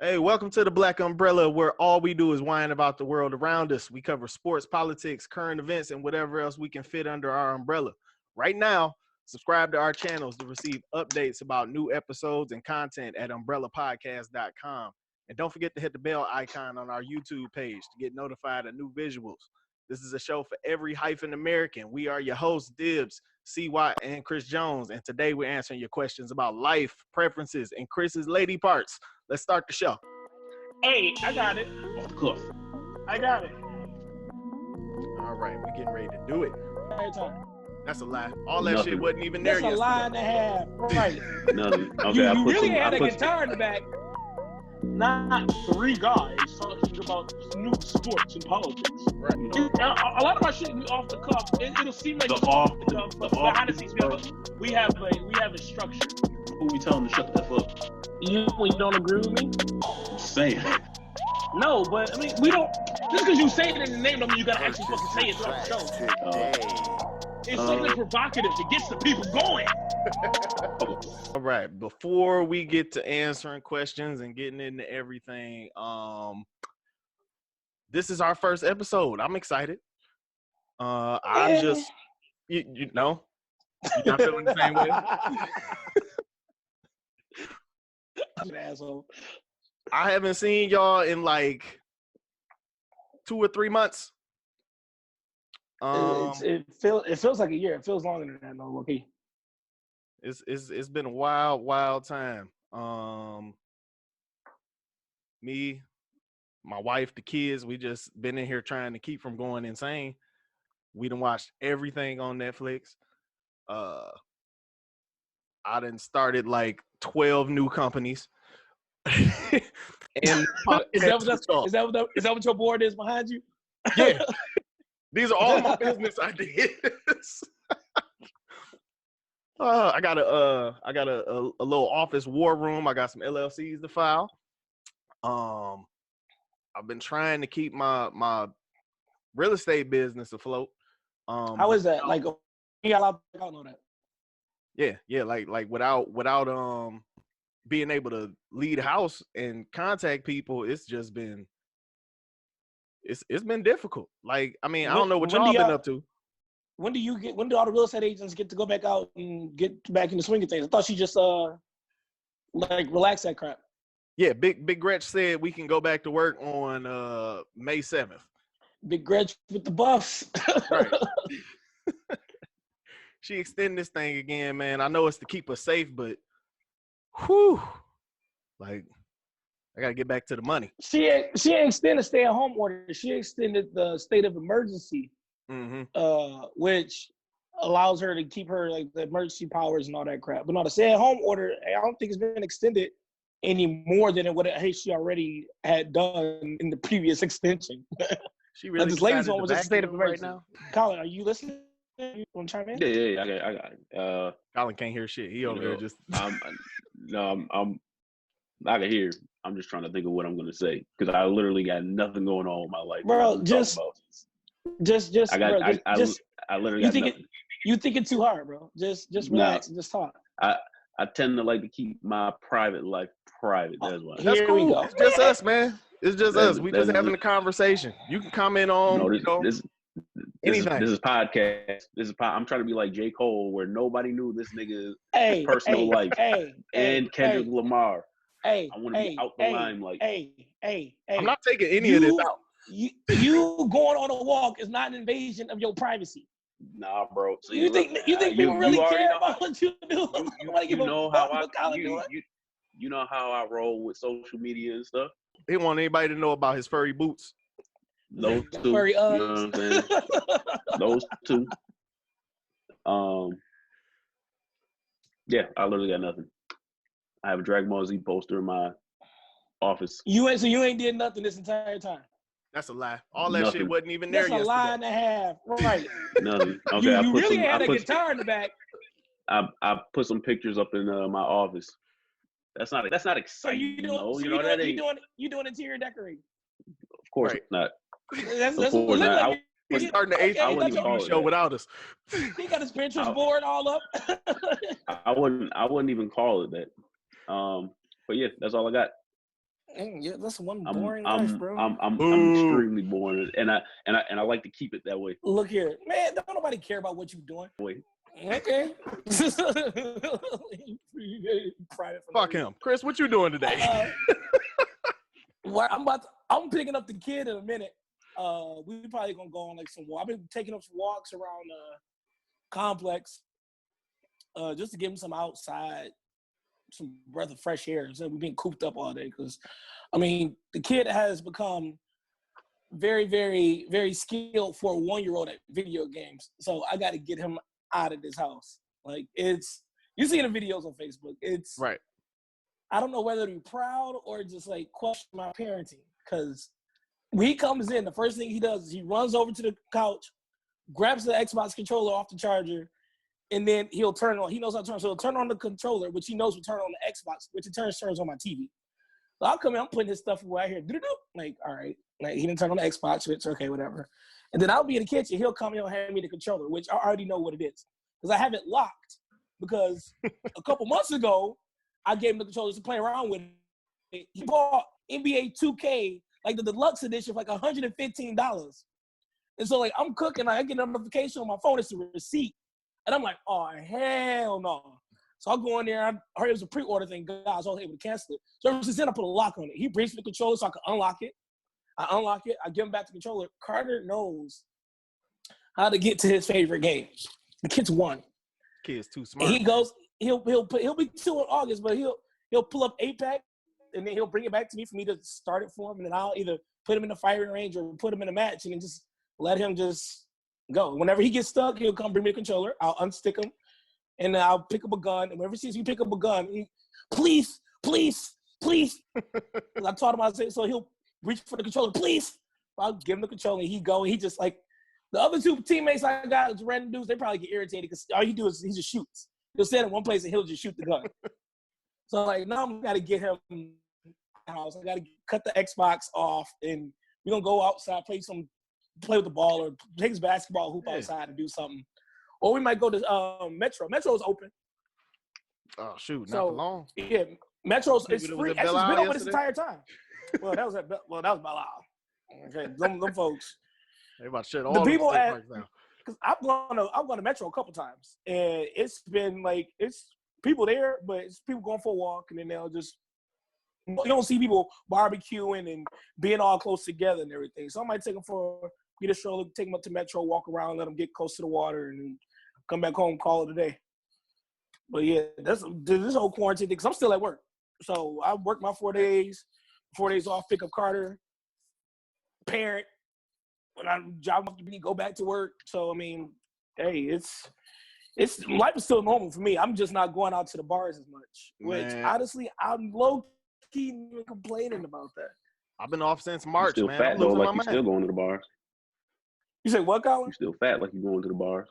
Hey, welcome to the Black Umbrella, where all we do is whine about the world around us. We cover sports, politics, current events, and whatever else we can fit under our umbrella. Right now, subscribe to our channels to receive updates about new episodes and content at umbrellapodcast.com. And don't forget to hit the bell icon on our YouTube page to get notified of new visuals. This is a show for every hyphen American. We are your hosts, TUBS, CY, and Chris Jones. And today we're answering your questions about life, preferences, and Chris's lady parts. Let's start the show. Hey, I got it. Of course. I got it. All right, we're getting ready to do it. Every time. That's a lie. All that Nothing. shit wasn't even there That's a yesterday. lie and a half. Right. Nothing. Okay, you really had a guitar in the back. Not three guys talking about new sports and politics. Right. A lot of our shit be off the cuff. It'll seem like The it's off- off the cuff, but the behind the off- scenes we have a structure. Who we telling to shut the F up? You don't agree with me? I'm saying. No, but I mean we don't. Just because you say it in the name, don't mean you gotta actually fucking say it throughout the show. It's something provocative that gets the people going. All right, before we get to answering questions and getting into everything, this is our first episode. I'm excited. I'm just, you know, you're not feeling the same way. Asshole. I haven't seen y'all in like 2 or 3 months. It feels like a year. It feels longer than that, no, okay. It's been a wild time. Me, my wife, the kids, we just been in here trying to keep from going insane. We done watched everything on Netflix. I done started like 12 new companies. And Is that what your board is behind you? Yeah. These are all my business ideas. I got a little office war room. I got some LLCs to file. I've been trying to keep my real estate business afloat. How is that? Like, you got a lot of know that. Yeah, like without being able to lead a house and contact people, it's just been it's been difficult. Like, I mean, I don't know what y'all been up to. When do all the real estate agents get to go back out and get back in the swing of things? I thought she just like relax that crap. Yeah, Big Gretch said we can go back to work on May 7th. Big Gretch with the buffs. Right. She extended this thing again, man. I know it's to keep us safe, but whew, like I gotta get back to the money. She extended stay-at-home order. She extended the state of emergency, which allows her to keep her like the emergency powers and all that crap. But no, the stay-at-home order, I don't think it's been extended any more than what she already had done in the previous extension. She really this latest one was a vacuum state of emergency. right now. Colin, are you listening? You want to chime in? Yeah, I got it. Colin can't hear shit. He over there just. I can hear. I'm just trying to think of what I'm gonna say because I literally got nothing going on with my life. Bro, just I literally got nothing. You thinking too hard, bro. Just relax and just talk. I tend to like to keep my private life private. That's why. That's cool. We go. It's just us, man. It's just us. We just having a conversation. You can comment on anything. This is podcast. I'm trying to be like J. Cole, where nobody knew this nigga's personal life. And Kendrick Lamar. I want to be out the limelight. I'm not taking any of this out. You going on a walk is not an invasion of your privacy. Nah, bro. So you think people really care about what you do? You know how I roll with social media and stuff. He don't want anybody to know about his furry boots. Those two. Furry you know what I'm saying? Those two. Yeah, I literally got nothing. I have a Dragon Ball Z poster in my office. You ain't did nothing this entire time. That's a lie. All that shit wasn't even there yesterday. That's a lie and a half. Right. Nothing. Okay, you really had a guitar in the back. I put some pictures up in my office. That's not exciting. You doing interior decorating? Of course not. That's not. We're starting the HBCU show without us. He got his Pinterest board all up. I wouldn't even call it that. But yeah, that's all I got. Yeah, that's one boring life, bro. I'm extremely boring, and I like to keep it that way. Look here, man. Don't nobody care about what you're doing. Wait. Okay. Fuck him, Chris. What you doing today? I'm picking up the kid in a minute. We probably gonna go on like some walk. I've been taking up some walks around complex, just to give him some outside, some breath of fresh air. So we've been cooped up all day because, I mean, the kid has become very, very, very skilled for a 1-year-old at video games. So I got to get him out of this house. Like, you see the videos on Facebook. It's right. I don't know whether to be proud or just like question my parenting, because when he comes in, the first thing he does is he runs over to the couch, grabs the Xbox controller off the charger, and then he'll turn on. He knows how to turn. So he'll turn on the controller, which he knows will turn on the Xbox, which in turn turns on my TV. So I'll come in, I'm putting his stuff away here. Like, all right. Like, he didn't turn on the Xbox, which, okay, whatever. And then I'll be in the kitchen. He'll come in and hand me the controller, which I already know what it is, because I have it locked. Because a couple months ago, I gave him the controllers to play around with it. He bought NBA 2K, like the deluxe edition, for like $115. And so, like, I'm cooking. Like, I get a notification on my phone. It's a receipt. And I'm like, oh, hell no. So I'll go in there. I heard it was a pre-order thing. Guys, I was able to cancel it. So ever since then, I put a lock on it. He brings me the controller so I can unlock it. I unlock it. I give him back the controller. Carter knows how to get to his favorite games. The kid's one. Kid's too smart. And he goes, he'll be 2 in August, but he'll pull up Apex, and then he'll bring it back to me for me to start it for him, and then I'll either put him in the firing range or put him in a match, and then just let him just go. Whenever he gets stuck, he'll come bring me the controller. I'll unstick him, and then I'll pick up a gun. And whenever he sees me pick up a gun, please. I taught him how to say, so he'll reach for the controller, please. I'll give him the controller, and he go, and he just like, the other 2 teammates I got, random dudes, they probably get irritated because all he do is he just shoots. He'll stand in one place and he'll just shoot the gun. So like, now I'm got to get him house. I got to cut the Xbox off, and we're gonna go outside, play with the ball, or take his basketball hoop outside and do something. Or we might go to Metro. Metro's open. Oh shoot, not for long. Yeah, Metro's it's free. Actually, it's been open this entire time. Well, that was Belle Isle. Okay, them folks. They about to shut all the people at parks now. Because I've gone to Metro a couple times, and it's been like, it's people there, but it's people going for a walk, and then they'll just, you don't see people barbecuing and being all close together and everything. So I might take them get a stroller, take them up to Metro, walk around, let them get close to the water, and then come back home, call it a day. But yeah, that's this whole quarantine thing, because I'm still at work. So I work my 4 days off, pick up Carter, parent. When I job up to me, go back to work. So I mean, hey, it's life is still normal for me. I'm just not going out to the bars as much. Which honestly, I'm low key even complaining about that. I've been off since March, you're still man. Fat though, like you're still going to the bars. You say what, Colin? You're still fat, like you're going to the bars.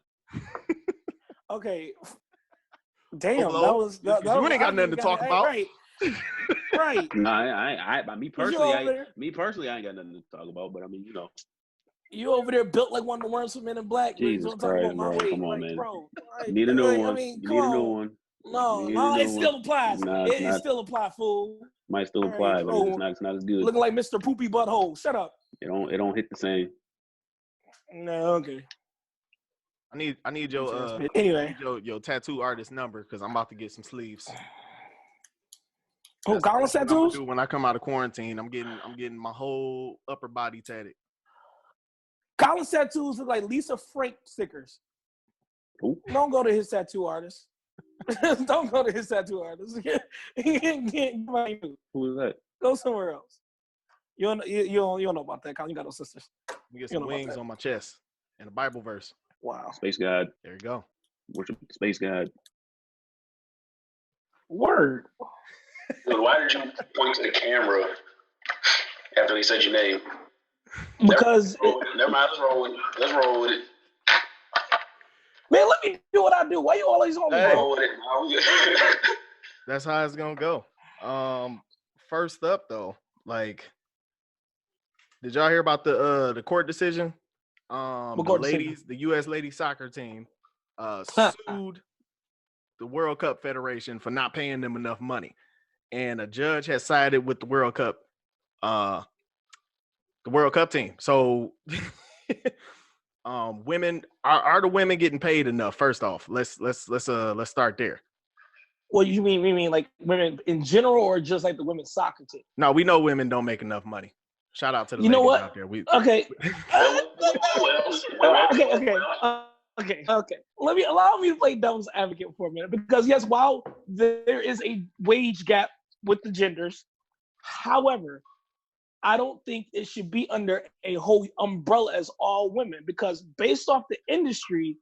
Okay. Damn, you ain't got nothing to talk about. Right. Right. No, I me personally, I ain't got nothing to talk about. But I mean, you know. You over there built like one of the worms from Men in Black. Jesus Christ, bro. Come on, man. Bro, you need a new one. You need a new one. No, it still applies. It still applies, fool. Might still apply, but it's not as good. Looking like Mr. Poopy Butthole. Shut up. It don't hit the same. No, okay. I need your anyway. your tattoo artist number, because I'm about to get some sleeves. Oh, Colin's tattoos? When I come out of quarantine, I'm getting my whole upper body tatted. Colin's tattoos look like Lisa Frank stickers. Ooh. Don't go to his tattoo artist. Don't go to his tattoo artist. Who is that? Go somewhere else. You don't know about that, Colin. You got no sisters. We get some wings on my chest and a Bible verse. Wow. Space God. There you go. Worship Space God. Word. Why did you point to the camera after he said your name? Because never mind. Let's roll with it. Man, let me do what I do. Why you always on me? Roll with it. That's how it's gonna go. First up though, like, did y'all hear about the court decision? The U.S. ladies soccer team sued the World Cup Federation for not paying them enough money, and a judge has sided with the World Cup The World Cup team. So women are the women getting paid enough? First off, let's start there. What you mean? We mean like women in general, or just like the women's soccer team? No, we know women don't make enough money. Shout out to the ladies out there. Okay. Okay. Allow me to play devil's advocate for a minute, because yes, while there is a wage gap with the genders, however, I don't think it should be under a whole umbrella as all women, because based off the industry,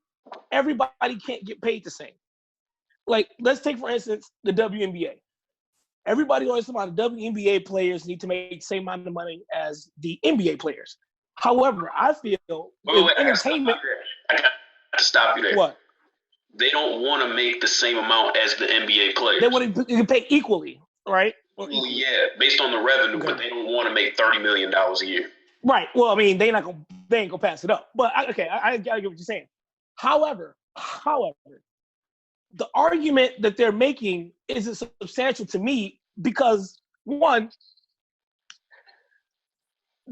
everybody can't get paid the same. Like, let's take, for instance, the WNBA. Everybody always talks about the WNBA players need to make the same amount of money as the NBA players. However, I feel entertainment. I got to stop you there. What? They don't want to make the same amount as the NBA players. They want to pay equally, right? Well, yeah, based on the revenue, but they don't want to make $30 million a year. Right. Well, I mean, they ain't gonna pass it up. But I get what you're saying. However, the argument that they're making isn't substantial to me, because one,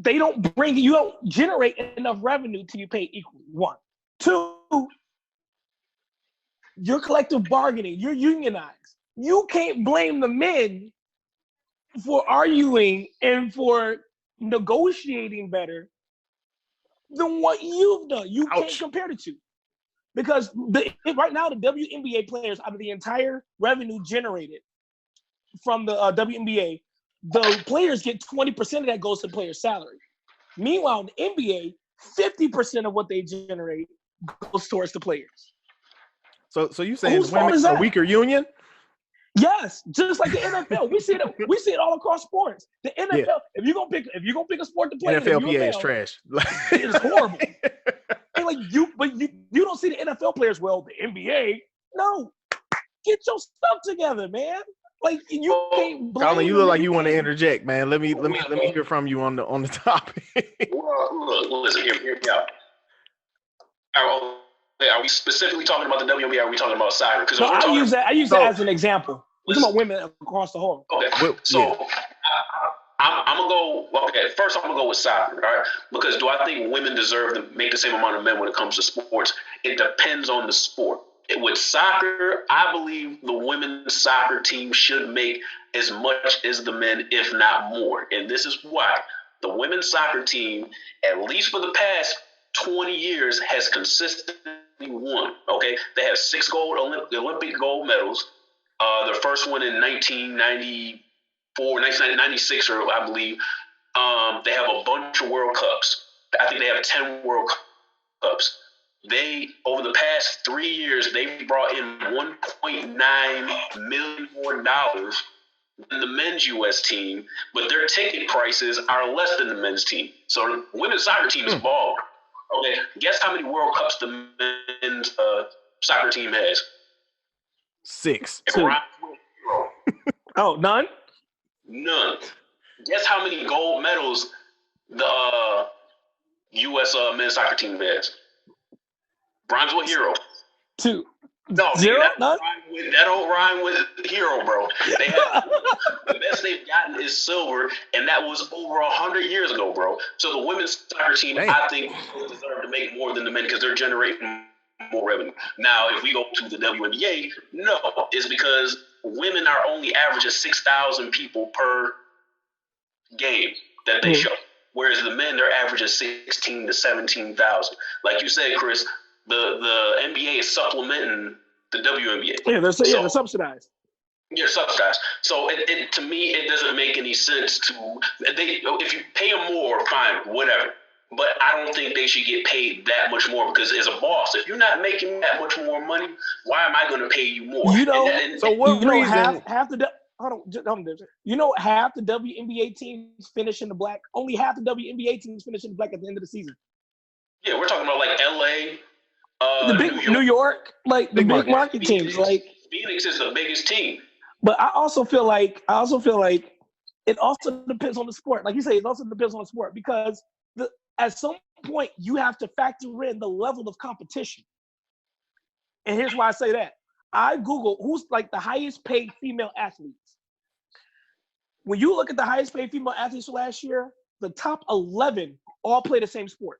you don't generate enough revenue to be paid equally. One. Two, you're collective bargaining, you're unionized. You can't blame the men for arguing and for negotiating better than what you've done. You can't compare the two. Because right now, the WNBA players, out of the entire revenue generated from the WNBA, the players get 20% of that goes to the player's salary. Meanwhile, in the NBA, 50% of what they generate goes towards the players. So you saying women are a weaker union? Yes, just like the NFL. We see it all across sports. The NFL, if you're gonna pick a sport to play, NFLPA is trash. It's horrible. And like you don't see the NFL players. Well, the NBA, no, get your stuff together, man. Like you can't blame. Colin, you look like you want to interject, man. Let me hear from you on the topic. Well, look, listen, hear me out. Are we specifically talking about the WNBA? Or are we talking about soccer? Because I use that as an example. We're talking about women across the whole. Okay, so I'm gonna go. Okay, first I'm gonna go with soccer, all right? Because do I think women deserve to make the same amount of men when it comes to sports? It depends on the sport. With soccer, I believe the women's soccer team should make as much as the men, if not more. And this is why. The women's soccer team, at least for the past 20 years, has consistently won. Okay, they have 6 Olympic gold medals. Their first one in 1996, or I believe. They have a bunch of World Cups. I think they have 10 World Cups. They, over the past 3 years, they've brought in $1.9 million more than the men's U.S. team, but their ticket prices are less than the men's team. So the women's soccer team is bald. Okay, guess how many World Cups the men's soccer team has? 6. Oh, none? None. Guess how many gold medals the U.S. Men's soccer team has? Rhymes with hero. 2. No, 0? None? That don't rhyme with hero, bro. They have, the best they've gotten is silver, and that was over 100 years ago, bro. So the women's soccer team, I think, deserve to make more than the men because they're generating more revenue. Now, if we go to the WNBA, no, it's because women are only averaging 6,000 people per game that they show, whereas the men, they're averaging 16 to 17,000. Like you said, Chris, the NBA is supplementing the WNBA. Yeah, they're subsidized. Yeah, subsidized. So it to me, it doesn't make any sense to if you pay them more, fine, whatever. But I don't think they should get paid that much more because as a boss, if you're not making that much more money, why am I going to pay you more? So what reason? Half the you know, half the WNBA teams finish in the black. Only half the WNBA teams finish in the black at the end of the season. Yeah, we're talking about like LA, the big New York, like the big market teams. Like Phoenix is the biggest team. But I also feel like it also depends on the sport. Like you say, it also depends on the sport because at some point you have to factor in the level of competition. And here's why I say that. I Googled who's like the highest paid female athletes. when you look at the highest paid female athletes for last year, the top 11 all play the same sport.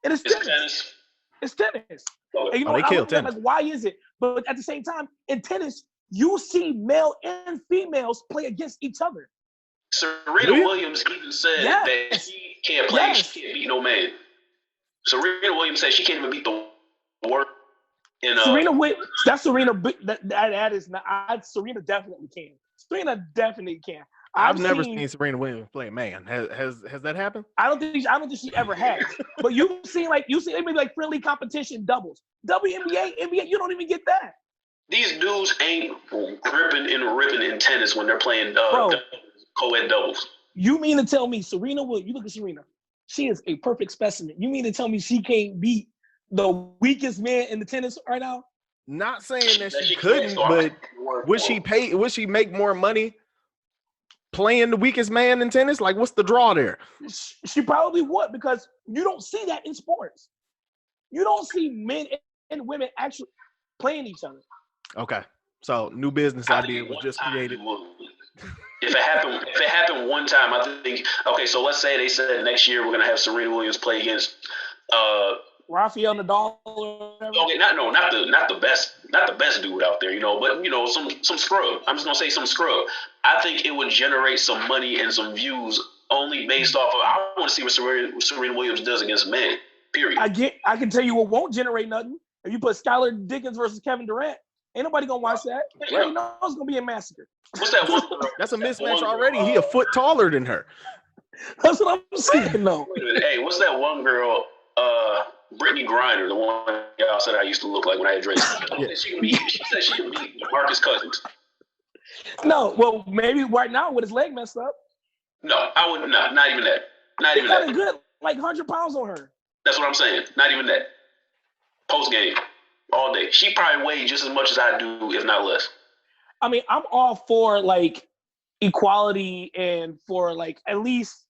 And it's tennis. It's tennis. And you know, they kill tennis. Like, why is it? But at the same time, in tennis, you see male and females play against each other. Serena Williams even said that she can't play. She can't beat no man. Serena Williams said she can't even beat the world. Serena Williams. That's Serena. That is not. Serena definitely can. Serena definitely can. I've never seen Serena Williams play. Man, has that happened? I don't think she ever has. But you see maybe like friendly competition doubles. WNBA, NBA, you don't even get that. These dudes ain't gripping and ripping in tennis when they're playing co-ed doubles. You mean to tell me Serena Williams? You look at Serena. She is a perfect specimen. You mean to tell me she can't beat the weakest man in the tennis right now? Not saying that she couldn't, but would she make more money playing the weakest man in tennis? Like, what's the draw there? She probably would, because you don't see that in sports. You don't see men and women actually playing each other. Okay, so new business idea was just created. If it happened one time, I think. Okay, so let's say they said next year we're gonna have Serena Williams play against Rafael Nadal. Or whatever. Okay, not the best dude out there, you know, but you know, some scrub. I'm just gonna say some scrub. I think it would generate some money and some views only based off of. I want to see what Serena Williams does against men. Period. I can tell you what won't generate nothing. If you put Skylar Diggins versus Kevin Durant, ain't nobody gonna watch that. Yeah. You know it's gonna be a massacre. What's that one? That's a mismatch already. He a foot taller than her. That's what I'm saying, though. Hey, what's that one girl? Britney Griner, the one y'all said I used to look like when I had dreads. She said she could beat Marcus Cousins. No, well, maybe right now with his leg messed up. No, I wouldn't. Not even that. Not even that. He got a good, like, 100 pounds on her. That's what I'm saying. Not even that. Post game, all day. She probably weighed just as much as I do, if not less. I mean, I'm all for like equality and for like at least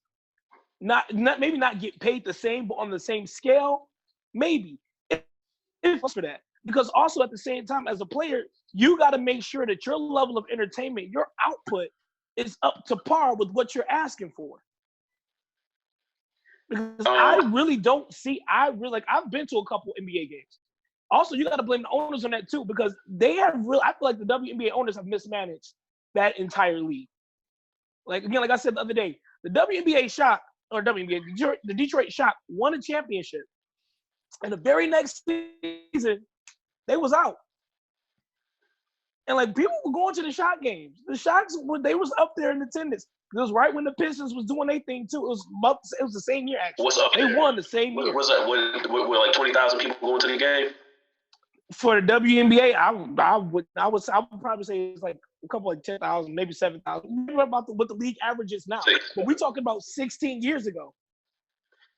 not maybe not get paid the same, but on the same scale. Maybe it's for that, because also at the same time as a player, you got to make sure that your level of entertainment, your output, is up to par with what you're asking for. Because I really don't see. I've been to a couple NBA games. Also, you got to blame the owners on that too, because they have really. I feel like the WNBA owners have mismanaged that entire league. Like again, like I said the other day, the WNBA Shock or WNBA, the Detroit Shock won a championship, and the very next season, they was out. And like people were going to the Shock games. The Shocks they was up there in attendance. It was right when the Pistons was doing their thing too. It was the same year actually. What's up? They won the same year. Was that? Were like 20,000 people going to the game? For the WNBA, I would probably say it's like a couple like 10,000, maybe 7,000. We're about what the league average is now, but we're talking about 16 years ago.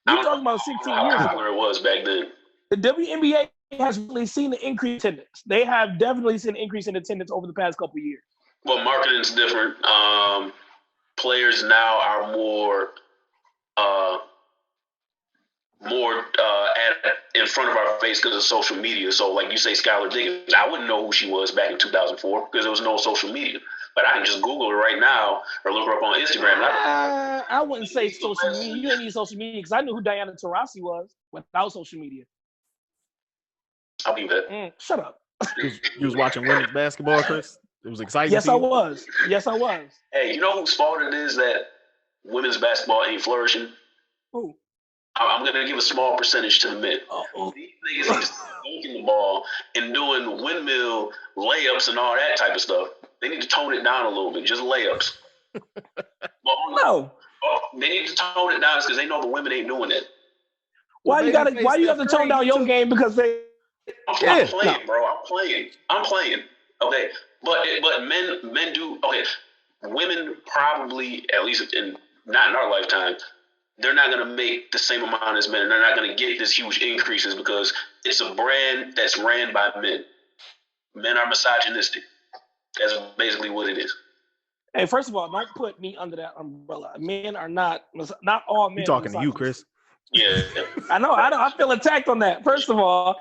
We're talking about 16 years ago. Where it was back then. The WNBA has really seen the increase in attendance. They have definitely seen an increase in attendance over the past couple of years. Well, marketing's different. Players now are more in front of our face because of social media. So, like you say, Skylar Diggins, I wouldn't know who she was back in 2004 because there was no social media. But I can just Google her right now or look her up on Instagram. I wouldn't say social media. You didn't need social media because I knew who Diana Taurasi was without social media. I'll be that. Shut up. You was watching women's basketball, Chris? It was exciting. Yes, I was. Hey, you know whose fault it is that women's basketball ain't flourishing? Who? I'm going to give a small percentage to the men. These niggas is dunking the ball and doing windmill layups and all that type of stuff. They need to tone it down a little bit, just layups. No. They need to tone it down because they know the women ain't doing it. Why you have to tone down your game because they? I'm playing, bro. I'm playing. Okay, but men do. Okay, women probably, at least not in our lifetime, they're not going to make the same amount as men. And they're not going to get this huge increases because it's a brand that's ran by men. Men are misogynistic. That's basically what it is. Hey, first of all, don't put me under that umbrella. Men are not all men. You talking to you, Chris? Yeah. I know. I feel attacked on that. First of all,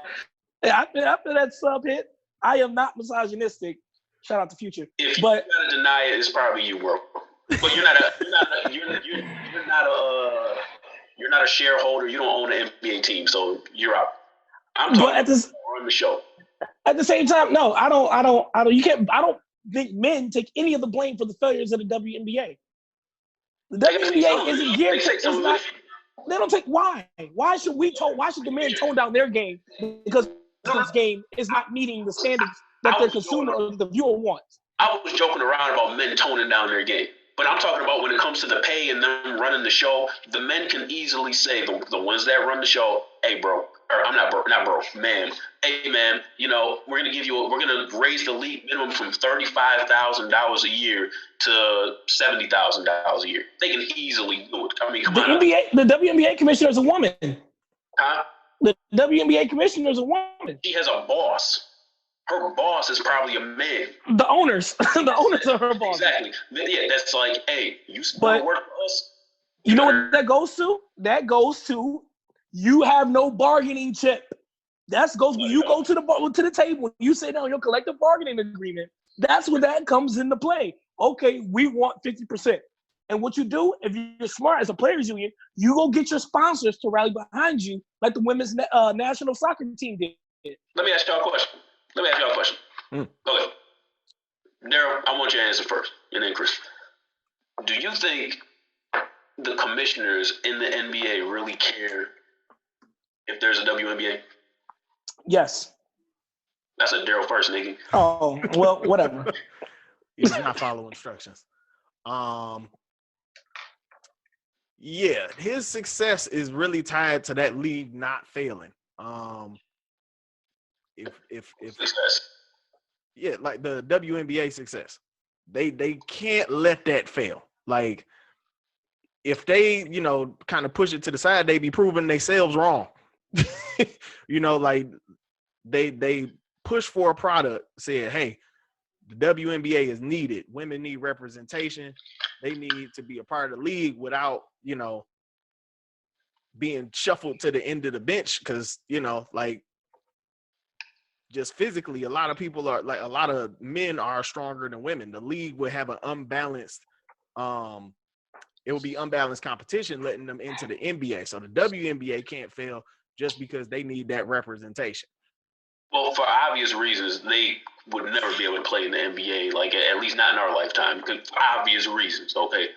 after that sub hit, I am not misogynistic. Shout out to Future. If you gotta deny it, it's probably you, bro. But you're not a shareholder. You don't own an NBA team, so you're out. I'm talking about on the show. At the same time, no, I don't. You can't. I don't think men take any of the blame for the failures of the WNBA. The WNBA isn't geared to. It's not. They don't take. Why? Why should the men tone down their game because this game is not meeting the standards that the consumer or the viewer wants? I was joking around about men toning down their game. But I'm talking about when it comes to the pay and them running the show, the men can easily say, the ones that run the show, hey, bro, or I'm not bro, ma'am. Hey, man, we're going to raise the league minimum from $35,000 a year to $70,000 a year. They can easily do it. I mean, come on. The WNBA commissioner is a woman. Huh? The WNBA commissioner is a woman. She has a boss. Her boss is probably a man. The owners. The owners are her boss. Exactly. Yeah, that's like, hey, you still work for us? You know what that goes to? That goes to you have no bargaining chip. That goes when you go to the table, you say down your collective bargaining agreement. That's where that comes into play. Okay, we want 50%. And what you do, if you're smart as a players union, you go get your sponsors to rally behind you like the women's national soccer team did. Let me ask y'all a question. Okay. Daryl, I want your answer first, and then Chris. Do you think the commissioners in the NBA really care if there's a WNBA? Yes. That's a Daryl first, nigga. Oh, well, whatever. He's not following instructions. Yeah, his success is really tied to that league not failing. If success. Yeah, like the WNBA success, they can't let that fail. Like if they kind of push it to the side, they be proving themselves wrong. Like they push for a product, said, hey, the WNBA is needed. Women need representation. They need to be a part of the league without being shuffled to the end of the bench because like. Just physically, a lot of people are like a lot of men are stronger than women. The league would have an unbalanced, it would be unbalanced competition letting them into the NBA. So the WNBA can't fail just because they need that representation. Well, for obvious reasons, they would never be able to play in the NBA, like at least not in our lifetime, because for obvious reasons. Okay,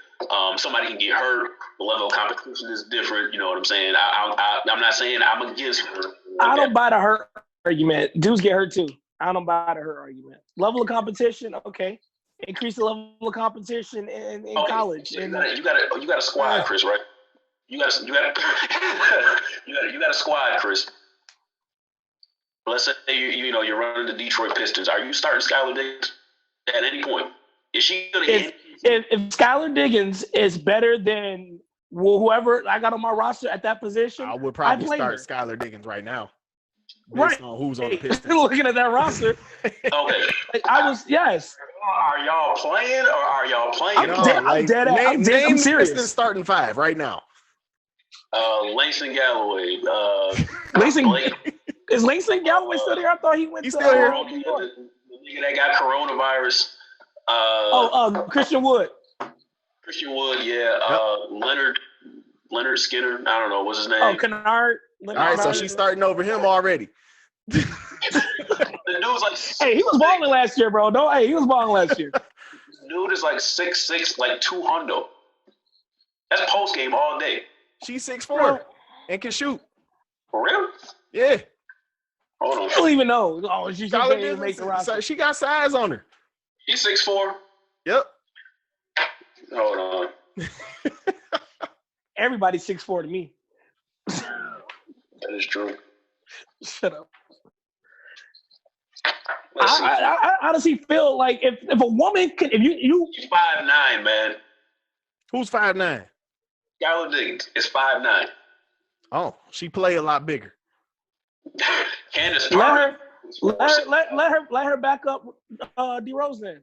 somebody can get hurt. The level of competition is different. You know what I'm saying? I'm not saying I'm against her. I don't buy the hurt argument. Dudes get hurt too. I don't buy the hurt argument. Level of competition, okay. Increase the level of competition in college. So you got a squad, Chris, right? You got a squad, Chris. Let's say you're running the Detroit Pistons. Are you starting Skylar Diggins at any point? Is she gonna get? If Skylar Diggins is better than whoever I got on my roster at that position, I would probably start Skylar Diggins right now. Based on who's on the Pistons. Looking at that roster. Okay. Yes. Are y'all playing or are y'all playing? I'm dead. I'm serious. Pistons starting 5 right now. Langston Galloway. Is Langston Galloway still here? I thought he went. He's still here. The nigga that got coronavirus. Christian Wood. Christian Wood, yeah. Yep. Leonard Skinner. I don't know what's his name. Oh, Kennard. All right, so she's starting over him already. The dude's like, hey, he was balling last year, bro. He was balling last year. Dude is like 6'6", like 200. That's post game all day. She's 6'4" and can shoot. For real? Yeah. Hold on. I don't even know. Oh, she can't make the roster. She got size on her. She's 6'4". Yep. Hold on. Everybody's 6'4" to me. That is true. Shut up. I honestly feel like if a woman can, if you she's 5'9", man. Who's 5'9"? Skylar Diggins is 5'9". Oh, she play a lot bigger. Candace let her back up DeRozan.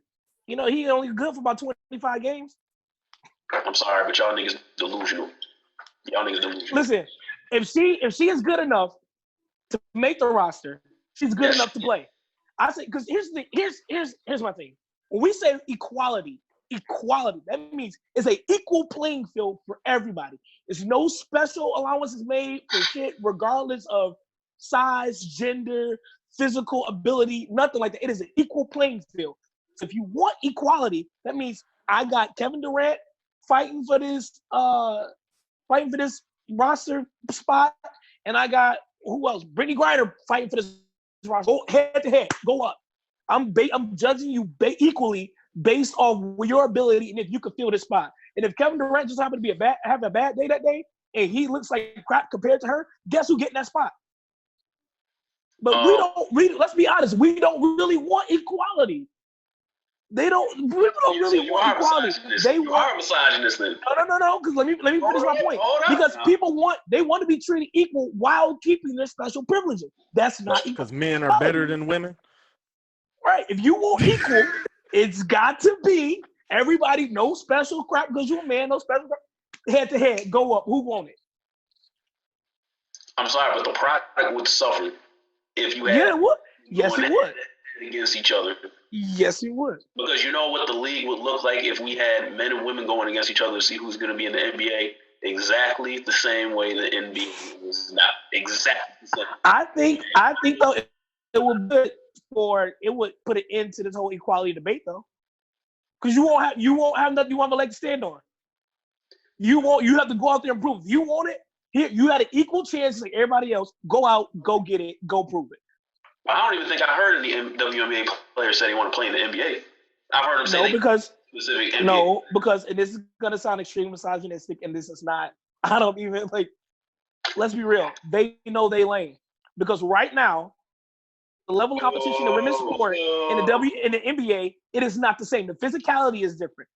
He only good for about 25 games. I'm sorry, but y'all niggas delusional. Listen, if she is good enough to make the roster, she's good enough to play. I say because here's my thing. When we say equality, equality. That means it's an equal playing field for everybody. There's no special allowances made for shit, regardless of size, gender, physical ability, nothing like that. It is an equal playing field. So if you want equality, that means I got Kevin Durant fighting for this roster spot, and I got who else? Britney Griner fighting for this roster. Go head to head, go up. I'm judging you equally based on your ability and if you can fill this spot. And if Kevin Durant just happened to be have a bad day that day, and he looks like crap compared to her, guess who getting that spot? But let's be honest, we don't really want equality. People don't really want equality. You are misogynist then. No, because let me finish my point. Because people want to be treated equal while keeping their special privileges. That's not equal. Because men are better than women? Right. If you want equal, it's got to be everybody, no special crap because you're a man, no special crap. Head to head, go up. Who want it? I'm sorry, but the product would suffer if you had. Yeah, it would. Yes, it would. Against each other. Yes, it would. Because you know what the league would look like if we had men and women going against each other to see who's going to be in the NBA? Exactly the same way the NBA is not. Exactly the same. I think though it would put an end to this whole equality debate though. Because you won't have nothing you want a leg to stand on. You have to go out there and prove. If you want it, here you had an equal chance like everybody else. Go out, go get it, go prove it. I don't even think I heard any WNBA players say they want to play in the NBA. I've heard them say specific NBA. No, because and this is gonna sound extremely misogynistic, and this is not. I don't even like. Let's be real. They know they lane because right now, the level of competition in women's sport in the NBA, it is not the same. The physicality is different.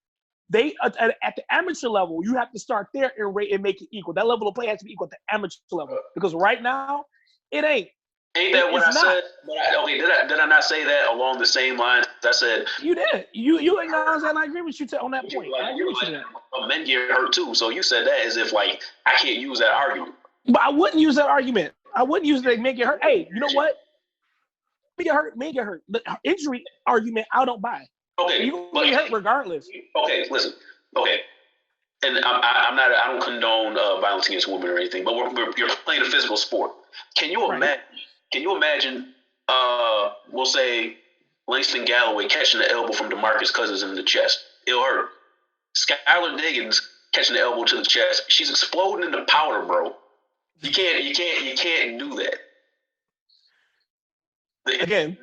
They at the amateur level, you have to start there and make it equal. That level of play has to be equal at the amateur level because right now, it ain't. Ain't that what I said? Did I not say that along the same lines? I said you did. You acknowledge that, and I agree with you on that point. I agree with you that. Men get hurt too, so you said that as if like I can't use that argument. But I wouldn't use that argument. I wouldn't use it to make it hurt. Hey, you know what? Make it hurt. The injury argument, I don't buy. Okay, you get hurt regardless. Okay, listen. Okay, and I'm not. I don't condone violence against women or anything. But you're playing a physical sport. Can you imagine? Can you imagine, we'll say, Langston Galloway catching the elbow from DeMarcus Cousins in the chest? It'll hurt. Skylar Diggins catching the elbow to the chest. She's exploding into powder, bro. You can't do that. The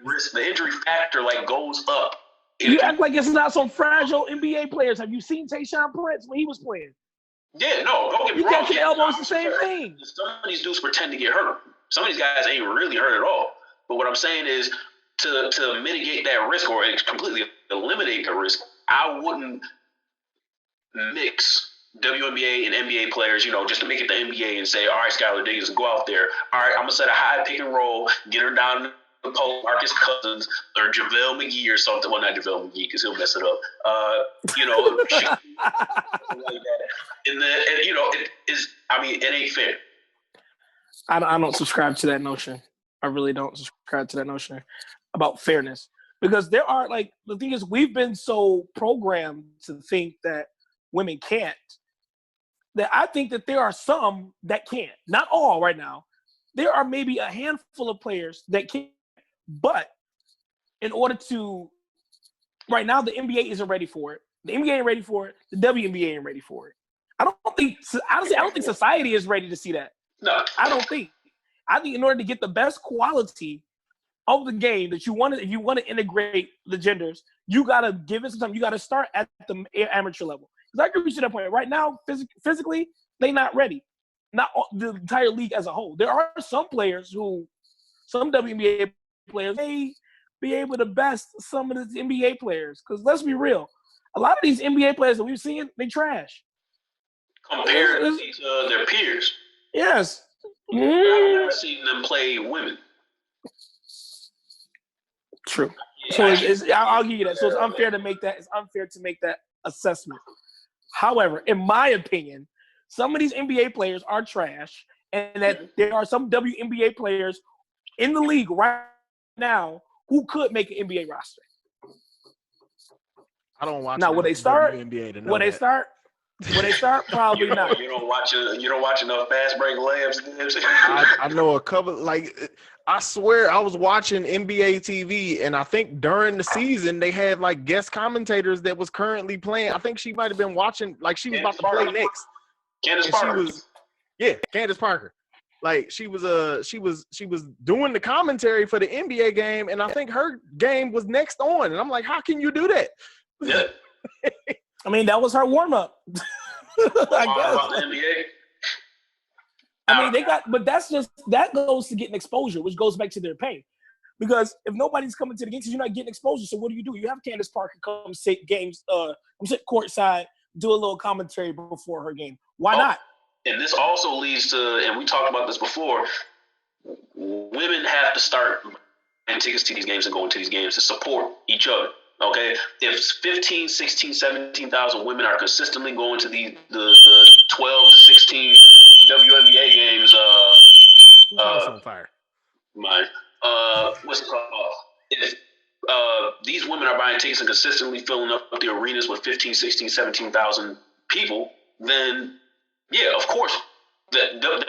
injury factor like goes up. You act like it's not some fragile NBA players. Have you seen Tayshaun Prince when he was playing? Yeah, no, don't get me wrong. Catching the elbow is the same thing. Some of these dudes pretend to get hurt. Some of these guys ain't really hurt at all. But what I'm saying is to mitigate that risk or completely eliminate the risk, I wouldn't mix WNBA and NBA players, just to make it the NBA and say, all right, Skylar Diggins, go out there. All right, I'm going to set a high pick and roll, get her down the post, Marcus Cousins or JaVale McGee or something. Well, not JaVale McGee because he'll mess it up. Like that. And it ain't fair. I don't subscribe to that notion. I really don't subscribe to that notion about fairness because there are the thing is we've been so programmed to think that women can't that I think that there are some that can't. Not all right now. There are maybe a handful of players that can, but in order to right now the NBA isn't ready for it. The NBA ain't ready for it. The WNBA ain't ready for it. I don't think society is ready to see that. No, I don't think. I think in order to get the best quality of the game that if you want to integrate the genders, you gotta give it some time. You gotta start at the amateur level. Because I agree with you that point. Right now, physically, they're not ready. Not the entire league as a whole. There are some WNBA players may be able to best some of the NBA players. Because let's be real, a lot of these NBA players that we've seen, they trash compared to their peers. Yes. I've never seen them play women. True. So I'll give you that. So it's unfair to make that. It's unfair to make that assessment. However, in my opinion, some of these NBA players are trash, and that there are some WNBA players in the league right now who could make an NBA roster. I don't watch. Now, will they start? NBA to know will they start? Will they start? Probably not. You don't watch enough fast break layups. I know a couple. Like, I swear, I was watching NBA TV, and I think during the season they had like guest commentators that was currently playing. I think she might have been watching, like she was about to play next. Candace Parker. Candace Parker. Like she was doing the commentary for the NBA game, and I think her game was next on. And I'm like, how can you do that? Yeah. I mean, that was her warm up. I guess. About the NBA. I mean, but that goes to getting exposure, which goes back to their pay. Because if nobody's coming to the games, you're not getting exposure. So what do? You have Candace Parker come sit games, sit courtside, do a little commentary before her game. Why not? And this also leads to, and we talked about this before, women have to start buying tickets to these games and going to these games to support each other. Okay, if 15, 16, 17,000 women are consistently going to the 12 to 16 WNBA games, who's house on fire? Mine. What's it called? If these women are buying tickets and consistently filling up the arenas with 15, 16, 17,000 people, then yeah, of course, the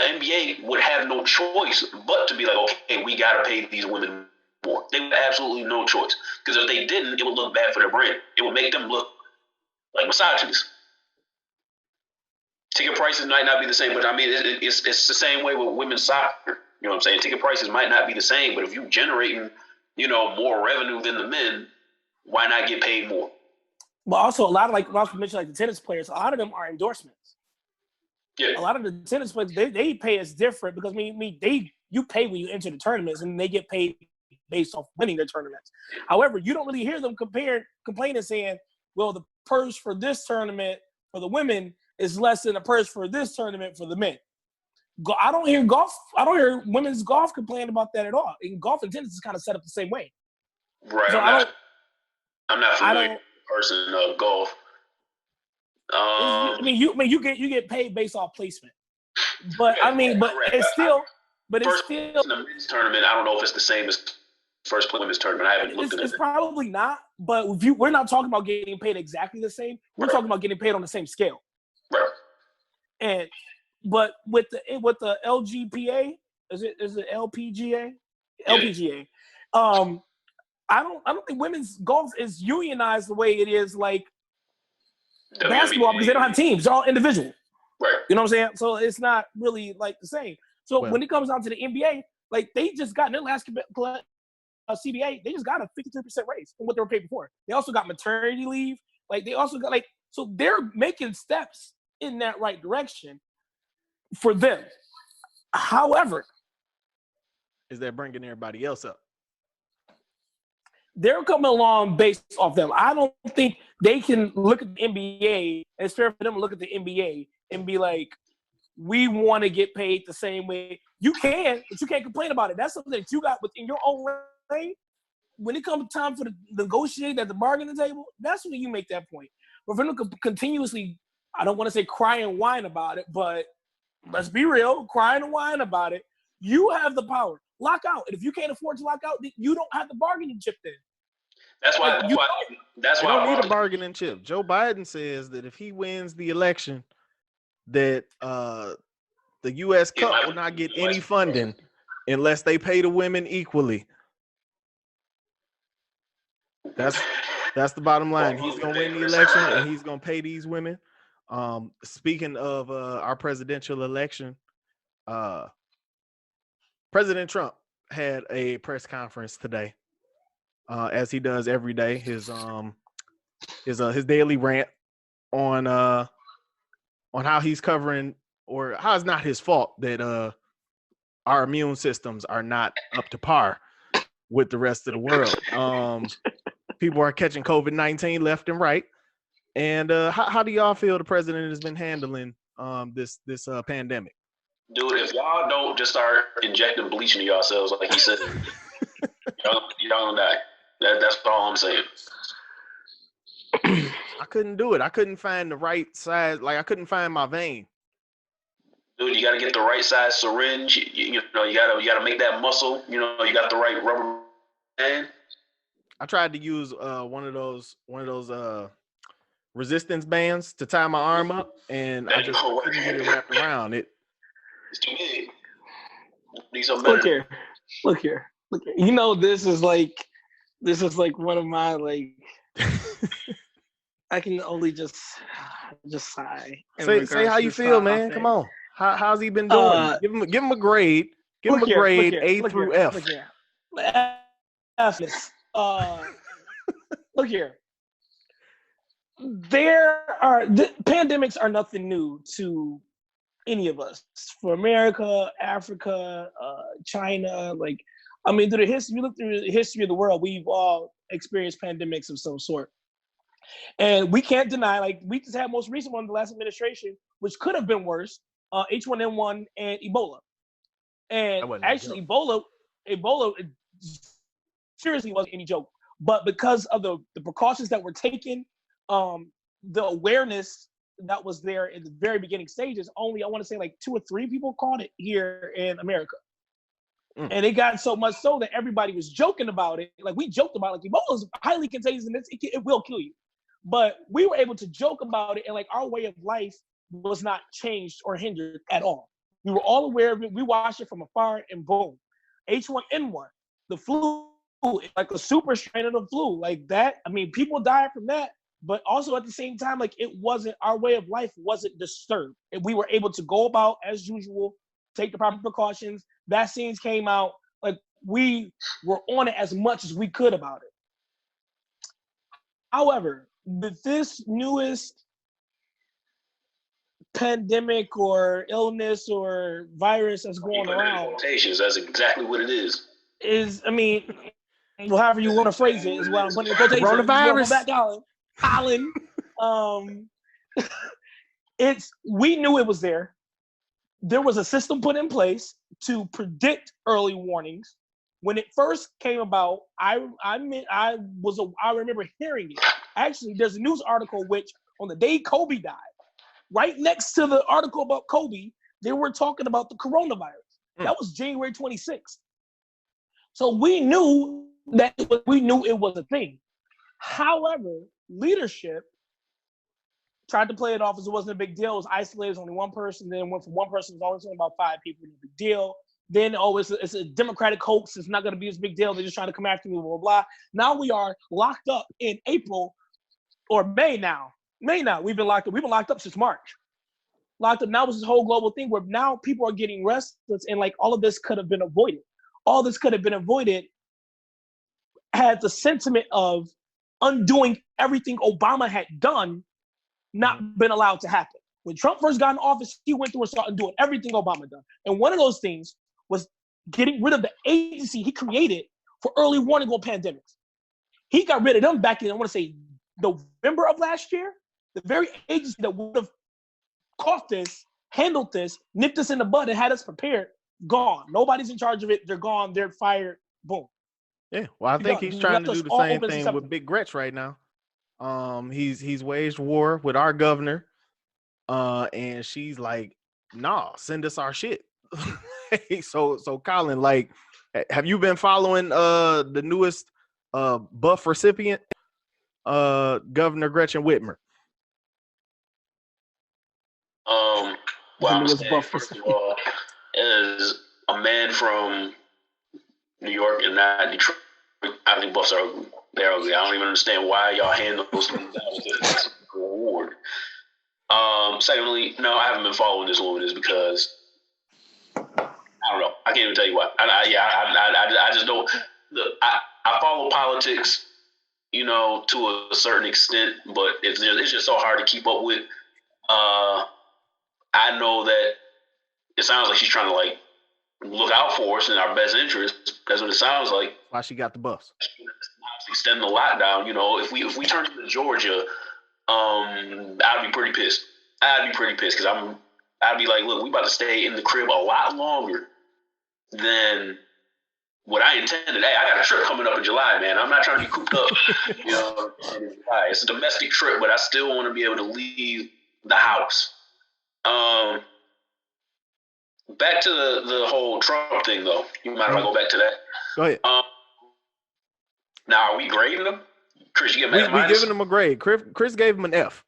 NBA would have no choice but to be like, okay, we got to pay these women more. They would have absolutely no choice. Because if they didn't, it would look bad for their brand. It would make them look like misogynists. Ticket prices might not be the same, but I mean, it's the same way with women's soccer. You know what I'm saying? Ticket prices might not be the same, but if you're generating, more revenue than the men, why not get paid more? But also, a lot of, like Ross mentioned, like the tennis players, a lot of them are endorsements. Yeah. A lot of the tennis players, they pay us different because you pay when you enter the tournaments, and they get paid based off winning their tournaments. However, you don't really hear them complaining, saying, well, the purse for this tournament for the women is less than the purse for this tournament for the men. I don't hear women's golf complain about that at all. In golf and tennis is kind of set up the same way. Right. So I'm not familiar with the person of golf. You get paid based off placement. But it's still first in the men's tournament, I don't know if it's the same as first play women's tournament. I haven't looked at it. It's probably not, but we're not talking about getting paid exactly the same. We're talking about getting paid on the same scale. Right. But with the LGPA, is it LPGA? Yeah. LPGA. I don't think women's golf is unionized the way it is like basketball, because they don't have teams. They're all individual. Right. You know what I'm saying? So it's not really like the same. So when it comes down to the NBA, like they just got in their last CBA, they just got a 53% raise from what they were paid before. They also got maternity leave. Like they also got so they're making steps in that right direction for them. However, is that bringing everybody else up? They're coming along based off them. I don't think they can look at the NBA. It's fair for them to look at the NBA and be like, we want to get paid the same way. You can, but you can't complain about it. That's something that you got within your own lane. When it comes time for the negotiate at the bargaining table, that's when you make that point. But for them to continuously, I don't want to say cry and whine about it, but let's be real, cry and whine about it. You have the power. Lock out. And if you can't afford to lock out, you don't have the bargaining chip then. That's why you don't need a bargaining chip. Joe Biden says that if he wins the election, that the U.S. Cup will not get any funding unless they pay the women equally. That's the bottom line. He's gonna win the election and he's gonna pay these women. Speaking of our presidential election, President Trump had a press conference today, as he does every day. His daily rant on how he's covering, or how it's not his fault that our immune systems are not up to par with the rest of the world. People are catching COVID-19 left and right. And how do y'all feel the president has been handling this pandemic? Dude, if y'all don't just start injecting bleach into yourselves like he said, y'all gonna die. That's all I'm saying. I couldn't do it. I couldn't find the right size. Like, I couldn't find my vein. Dude, you got to get the right size syringe. You gotta make that muscle. You got the right rubber band. I tried to use one of those resistance bands to tie my arm up, and I just couldn't get it wrapped around it. It's too big. Need something better. Look here. You know, this is like one of my like. I can only just sigh. Say how you feel, man. Come on. How's he been doing? Give him a grade. Give him a grade A through F. Look here. F. Look here. Pandemics are nothing new to any of us. For America, Africa, China, like, I mean, through the history, you look through the history of the world, we've all experienced pandemics of some sort. And we can't deny, like, we just had most recent one, the last administration, which could have been worse, H1N1 and Ebola. And actually, Ebola seriously wasn't any joke. But because of the precautions that were taken, the awareness that was there in the very beginning stages, only, I want to say, like 2 or 3 people caught it here in America. And it got so much so that everybody was joking about it. Like, we joked about it. Like, Ebola is highly contagious and it will kill you. But we were able to joke about it, and like our way of life was not changed or hindered at all. We were all aware of it. We watched it from afar, and boom, H1N1, the flu, like a super strain of the flu, like that. I mean, people died from that, but also at the same time, like, it wasn't, our way of life wasn't disturbed, and we were able to go about as usual, take the proper precautions. Vaccines came out, like, we were on it as much as we could about it. However, with this newest pandemic or illness or virus that's going around, quotations, that's exactly what it is. I mean, well, however you want to phrase it is what I'm putting in quotations. Coronavirus. Colin. We knew it was there. There was a system put in place to predict early warnings. When it first came about, I remember hearing it. Actually, there's a news article which, on the day Kobe died, right next to the article about Kobe, they were talking about the coronavirus. That was January 26th. So we knew it was a thing. However, leadership tried to play it off as it wasn't a big deal. It was isolated, it was only one person. Then went from one person, it was always only about 5 people, no big deal. Then, it's a Democratic hoax. It's not going to be this big deal. They're just trying to come after me, blah, blah, blah. Now we are locked up in April or May now. We've been locked up. We've been locked up since March. Locked up. Now it's this whole global thing where now people are getting restless, and like all of this could have been avoided. All this could have been avoided had the sentiment of undoing everything Obama had done not been allowed to happen. When Trump first got in office, he went through and started doing everything Obama done. And one of those things was getting rid of the agency he created for early warning on pandemics. He got rid of them back in, I want to say, November of last year. The very agency that would have caught this, handled this, nipped us in the bud and had us prepared, gone. Nobody's in charge of it. They're gone. They're fired. Boom. Yeah, well, I think he's trying to do the same thing with Big Gretch right now. He's waged war with our governor, and she's like, "Nah, send us our shit." So Colin, like, have you been following the newest buff recipient, Governor Gretchen Whitmer? Well, I'm saying, first of all, as a man from New York and not Detroit, I think buffs are ugly. They're ugly. I don't even understand why y'all handle those things as a reward. Secondly, no, I haven't been following this woman is because I don't know. I can't even tell you why. I just don't. I follow politics, to a certain extent, but it's just so hard to keep up with. I know that it sounds like she's trying to like look out for us in our best interest. That's what it sounds like. Why she got the buffs? Extending the lockdown. If we turn to Georgia, I'd be pretty pissed. Because I'd be like, look, we about to stay in the crib a lot longer than what I intended. Hey, I got a trip coming up in July, man. I'm not trying to be cooped up. It's a domestic trip, but I still want to be able to leave the house. Back to the whole Trump thing, though. You mind if I go back to that? Go ahead. Now, are we grading them? Chris, you give him we giving him a grade. Chris gave him an F.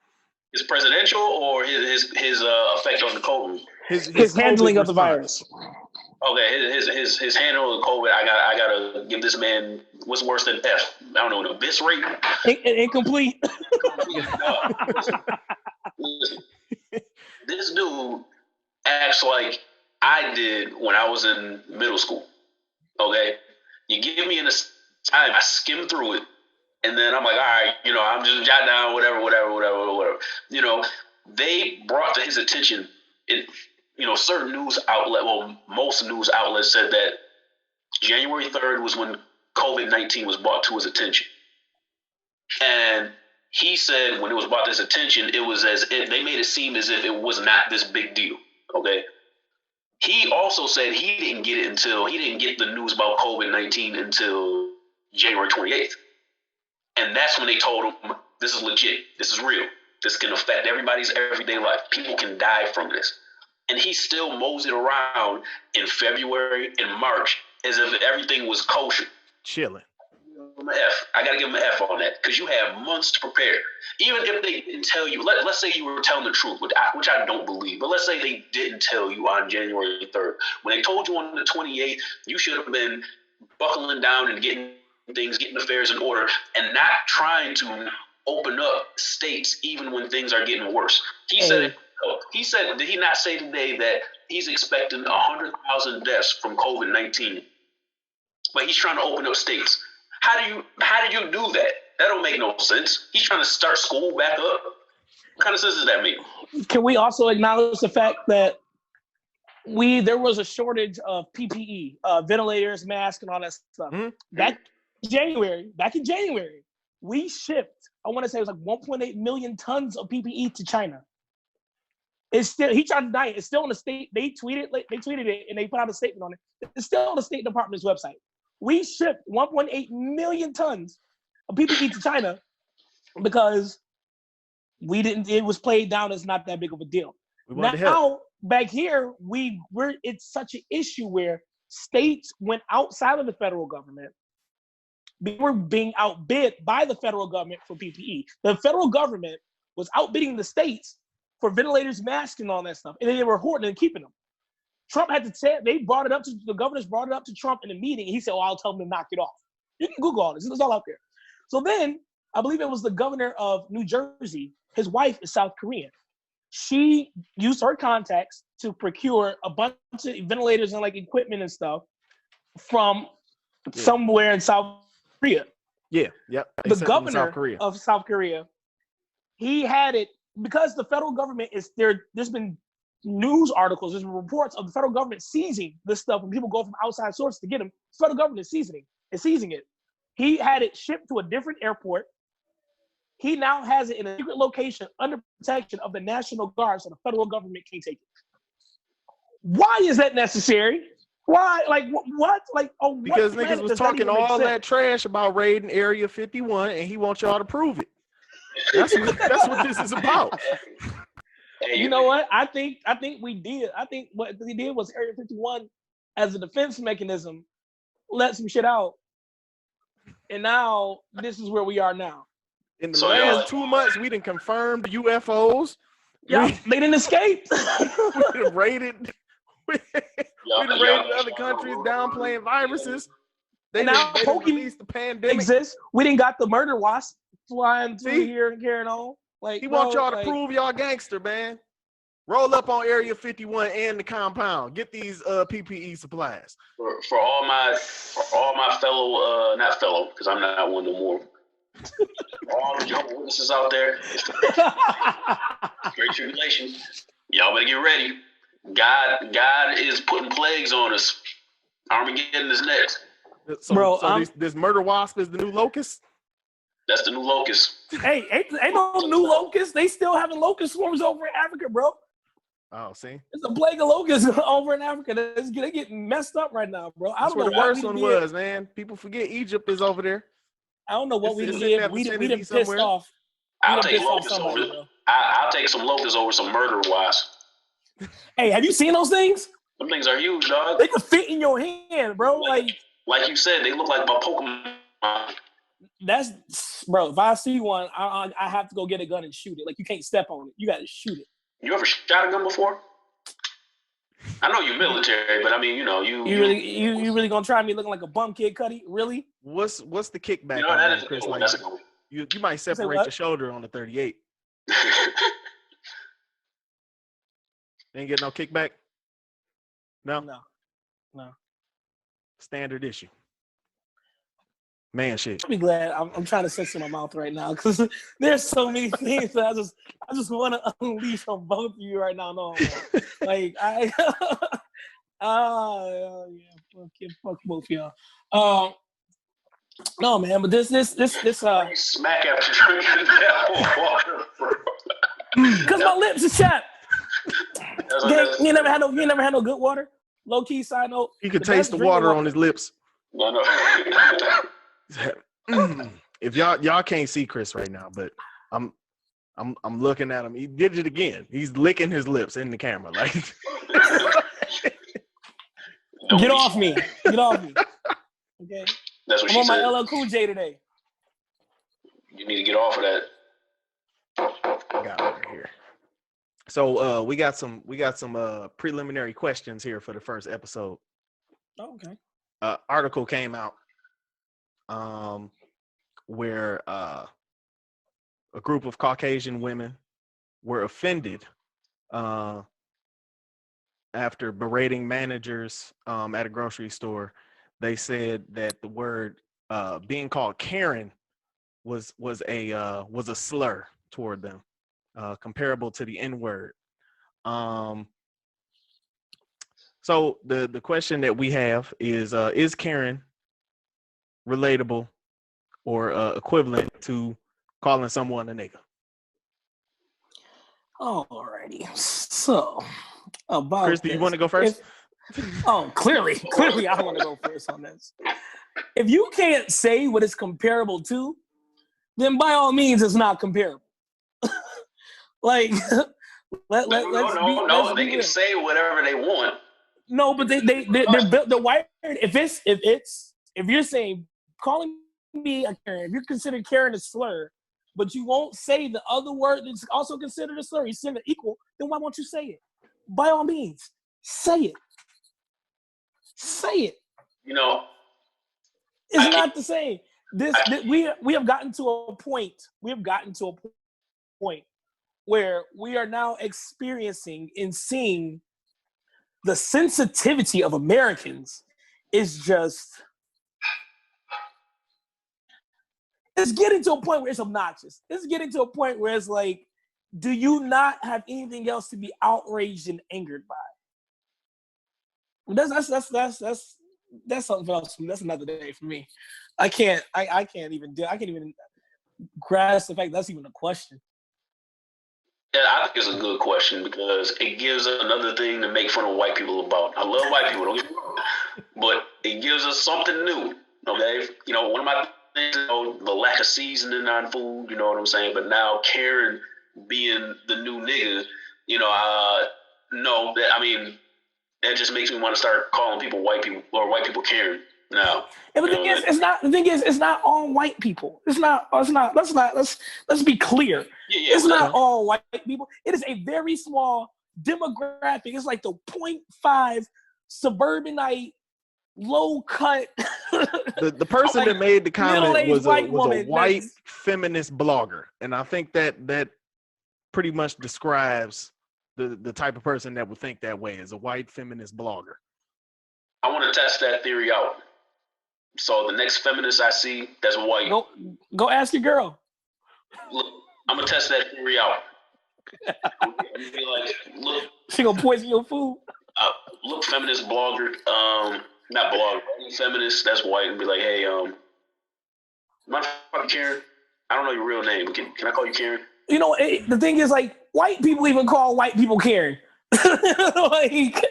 His presidential or his effect on the COVID? His handling of the virus. Okay, his handle of the COVID. I gotta give this man what's worse than F. I don't know, the abyss rate. Incomplete. Listen, this dude acts like I did when I was in middle school. Okay, you give me in the time, I skim through it, and then I'm like, all right, I'm just jot down whatever. They brought to his attention certain news outlet. Well, most news outlets said that January 3rd was when COVID-19 was brought to his attention, and he said when it was brought to his attention, it was as if they made it seem as if it was not this big deal. Okay. He also said he didn't get the news about COVID-19 until January 28th. And that's when they told him, this is legit. This is real. This can affect everybody's everyday life. People can die from this. And he still moseyed around in February and March as if everything was kosher. Chilling. I got to give him an F on that because you have months to prepare. Even if they didn't tell you, let's say you were telling the truth, which I don't believe, but let's say they didn't tell you on January 3rd. When they told you on the 28th, you should have been buckling down and getting affairs in order and not trying to open up states even when things are getting worse. He said, did he not say today that he's expecting 100,000 deaths from COVID-19, but he's trying to open up states? How do you do that? That don't make no sense. He's trying to start school back up. What kind of sense does that make? Can we also acknowledge the fact that there was a shortage of PPE, ventilators, masks, and all that stuff. Mm-hmm. Back in January, we shipped, I want to say it was like 1.8 million tons of PPE to China. It's still, he tried to deny it. It's still on the state. They tweeted it and they put out a statement on it. It's still on the State Department's website. We shipped 1.8 million tons of PPE to China because it was played down as not that big of a deal. Now, back here, it's such an issue where states went outside of the federal government. They were being outbid by the federal government for PPE. The federal government was outbidding the states for ventilators, masks, and all that stuff. And they were hoarding and keeping them. Trump had to say, the governors brought it up to Trump in a meeting. And he said, I'll tell them to knock it off. You can Google all this. It's all out there. So then, I believe it was the governor of New Jersey. His wife is South Korean. She used her contacts to procure a bunch of ventilators and like equipment and stuff from somewhere in South Korea. Yeah, yep. The governor of South Korea, he had it because the federal government is there. There's been news articles, there's been reports of the federal government seizing this stuff when people go from outside sources to get them. The federal government is seizing it. He had it shipped to a different airport. He now has it in a secret location under protection of the National Guard, so the federal government can't take it. Why is that necessary? Why? Like, what? Like, because niggas was talking all that trash about raiding Area 51, and he wants y'all to prove it. That's what this is about. You know what? I think we did. I think what we did was Area 51 as a defense mechanism let some shit out, and now this is where we are now. In the last 2 months, we done confirmed UFOs. Yeah, they didn't escape. We done raided. We done raided other countries downplaying viruses. They released the pandemic. Exists. We didn't got the murder wasp flying through here and carrying on. Like he wants y'all to prove y'all gangster, man. Roll up on Area 51 and the compound. Get these PPE supplies. For all my fellow, not fellow, because I'm not one no more. All the Jehovah's Witnesses out there, great tribulation. Y'all better get ready. God is putting plagues on us. Armageddon is next. So this murder wasp is the new locust? That's the new locust. Hey, ain't no new locust. They still having locust swarms over in Africa, bro. Oh, see? It's a plague of locusts over in Africa. They getting messed up right now, bro. That's where the worst one was, man. People forget Egypt is over there. I don't know what we did. We done pissed off. I'll take some locusts over some murder wasps. Hey, have you seen those things? Them things are huge, dog. They can fit in your hand, bro. Like you said, they look like my Pokemon. bro. If I see one, I have to go get a gun and shoot it. Like you can't step on it. You got to shoot it. You ever shot a gun before? I know you're military, but I mean, you really gonna try me looking like a bum kid, Cuddy? Really? What's the kickback? You know, that is Chris. Like, that's a good one. You might separate your shoulder on the 38. Ain't get no kickback? No. Standard issue. Man, shit. I'll be glad. I'm trying to censor my mouth right now because there's so many things that I just want to unleash on both of you right now. No, like fuck both of y'all. No, man, but this smack after drinking that water, bro. Because my lips are chapped. You never had no good water. Low key side note. He could taste the water on his lips. No. If y'all can't see Chris right now, but I'm looking at him. He did it again. He's licking his lips in the camera, like. Get off me! Okay. That's what I'm on said. my LL Cool J today. You need to get off of that. Got it right here. So we got some preliminary questions here for the first episode. Oh, okay. Article came out where a group of Caucasian women were offended after berating managers at a grocery store. They said that the word being called Karen was a slur toward them, comparable to the N-word. So the question that we have is Karen relatable or equivalent to calling someone a nigga? Alrighty. So about Chris, do you want to go first? Clearly I want to go first on this. If you can't say what it's comparable to, then by all means it's not comparable. Like let's they can say whatever they want. No, but they're built the wired. If you're saying calling me a Karen, if you're considered Karen a slur, but you won't say the other word that's also considered a slur, you send it equal, then why won't you say it? By all means, say it. Say it. You know, it's not the same. We have gotten to a point. We have gotten to a point where we are now experiencing and seeing the sensitivity of Americans is just. It's getting to a point where it's obnoxious. It's getting to a point where it's like, do you not have anything else to be outraged and angered by? That's something else. That's another day for me. I can't even grasp the fact that's even a question. Yeah, I think it's a good question because it gives us another thing to make fun of white people about. I love white people, don't get me wrong, but it gives us something new. Okay, one of my things, the lack of seasoning on food. You know what I'm saying? But now Karen being the new nigga, that just makes me want to start calling people white people or white people Karen now. And the thing is, it's not all white people. Let's be clear. Yeah, it's not all white people. It is a very small demographic. It's like the 0.5 suburbanite, low cut. The person that made the comment was a white feminist blogger, and I think that pretty much describes the type of person that would think that way, is a white feminist blogger. I want to test that theory out. So the next feminist I see that's white, go ask your girl. Look, I'm gonna test that theory out. I'm gonna be like, look, she gonna poison your food. Look, feminist blogger, not blogger, feminist that's white, and be like, hey, mind if I call you Karen? I don't know your real name, but can I call you Karen? The thing is, like, white people even call white people Karen. Like,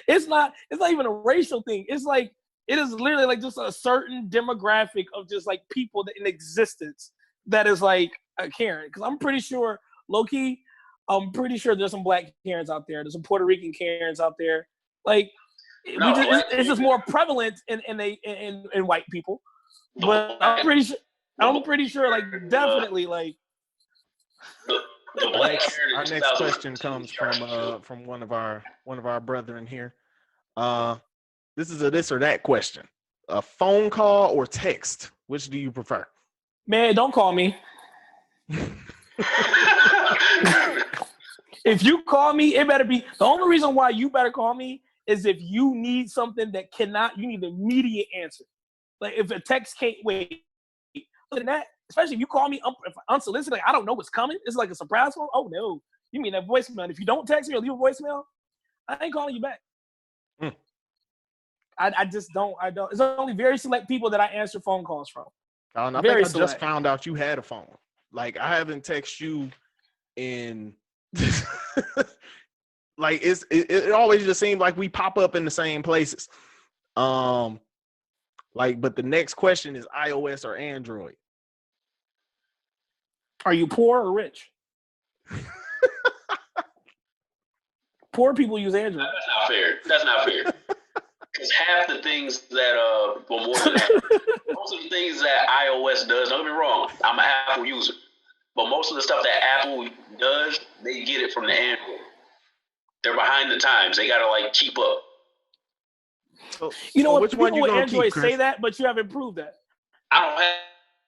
it's not even a racial thing. It's like, it is literally like just a certain demographic of just like people in existence that is like a Karen. Because I'm pretty sure, low-key, there's some black Karens out there. There's some Puerto Rican Karens out there. Like, it's just more prevalent in white people. But I'm pretty sure. I'm pretty sure, like, definitely, like. Our next question comes from one of our brethren here. This is a this or that question. A phone call or text? Which do you prefer? Man, don't call me. If you call me, it better be the only reason why you better call me is if you need something that you need an immediate answer. Like if a text can't wait. Other than that, especially if you call me unsolicited, like I don't know what's coming. It's like a surprise phone. Oh no, you mean that voicemail? If you don't text me or leave a voicemail, I ain't calling you back. I just don't. I don't. It's only very select people that I answer phone calls from. I think I just found out you had a phone. Like I haven't texted you in. Like it always just seems like we pop up in the same places. Like, but the next question is iOS or Android. Are you poor or rich? Poor people use Android. That's not fair. Because half the things that more than that, most of the things that iOS does, don't get me wrong, I'm an Apple user. But most of the stuff that Apple does, they get it from the Android. They're behind the times. They gotta like keep up. So, you know what? Which one you gonna Android keep, say that, but you haven't proved that. I don't